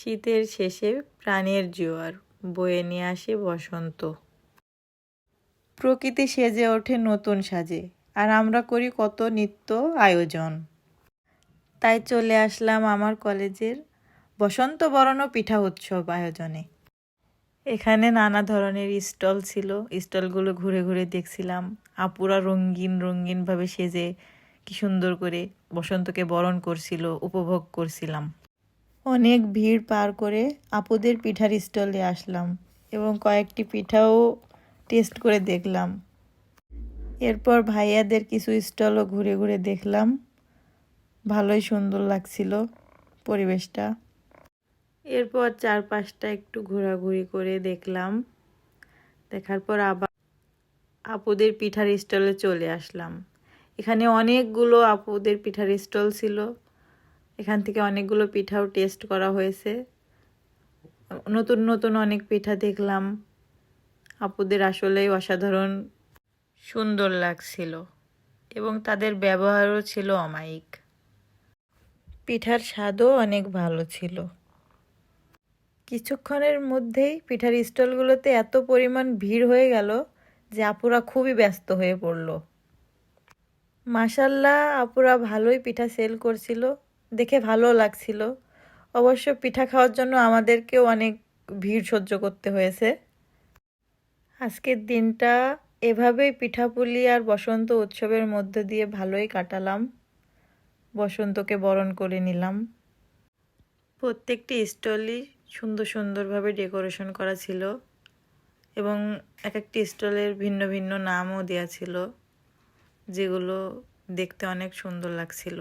শীতের শেষে প্রাণের জোয়ার বয়ে নিয়ে আসে বসন্ত। প্রকৃতি সেজে ওঠে নতুন সাজে, আর আমরা করি কত নিত্য আয়োজন। তাই চলে আসলাম আমার কলেজের বসন্ত বরণ ও পিঠা উৎসব আয়োজনে। এখানে নানা ধরনের স্টল ছিল, স্টলগুলো ঘুরে ঘুরে দেখছিলাম। আপুরা রঙিন রঙিনভাবে সেজে কি সুন্দর করে বসন্তকে বরণ করছিল, উপভোগ করছিলাম। অনেক ভিড় পার করে আপুদের পিঠার স্টলে আসলাম এবং কয়েকটি পিঠাও টেস্ট করে দেখলাম। এরপর ভাইয়াদের কিছু স্টলও ঘুরে ঘুরে দেখলাম। ভালোই সুন্দর লাগছিল পরিবেশটা। এরপর চারপাশটা একটু ঘোরাঘুরি করে দেখলাম। দেখার পর আবার আপুদের পিঠার স্টলে চলে আসলাম। এখানে অনেকগুলো আপুদের পিঠার স্টল ছিল। এখান থেকে অনেকগুলো পিঠাও টেস্ট করা হয়েছে। নতুন নতুন অনেক পিঠা দেখলাম। আপুদের আসলেই অসাধারণ সুন্দর লাগছিল এবং তাদের ব্যবহারও ছিল অমায়িক। পিঠার স্বাদও অনেক ভালো ছিল। কিছুক্ষণের মধ্যেই পিঠার স্টলগুলোতে এত পরিমাণ ভিড় হয়ে গেল যে আপুরা খুবই ব্যস্ত হয়ে পড়ল। মাশাল্লাহ, আপুরা ভালোই পিঠা সেল করছিল, দেখে ভালো লাগছিল। অবশ্য পিঠা খাওয়ার জন্য আমাদেরকেও অনেক ভিড় সহ্য করতে হয়েছে। আজকের দিনটা এভাবেই পিঠাপুলি আর বসন্ত উৎসবের মধ্য দিয়ে ভালোই কাটালাম। বসন্তকে বরণ করে নিলাম। প্রত্যেকটি স্টলই সুন্দর সুন্দরভাবে ডেকোরেশন করা ছিল এবং এক একটি স্টলের ভিন্ন ভিন্ন নামও দেওয়া ছিল, যেগুলো দেখতে অনেক সুন্দর লাগছিল।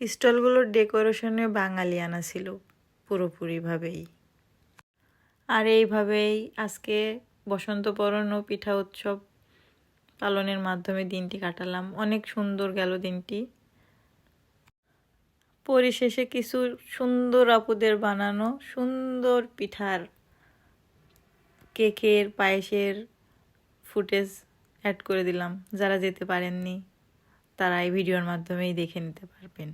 স্টলগুলোর ডেকোরেশনে বাঙালিয়ানা ছিল পুরোপুরিভাবেই। আর এইভাবেই আজকে বসন্ত বরণ ও পিঠা উৎসব পালনের মাধ্যমে দিনটি কাটালাম। অনেক সুন্দর গেল দিনটি। পরিশেষে কিছু সুন্দর আপুদের বানানো সুন্দর পিঠার, কেকের, পায়েসের ফুটেজ অ্যাড করে দিলাম। যারা যেতে পারেননি তারা এই ভিডিওর মাধ্যমেই দেখে নিতে পারবেন।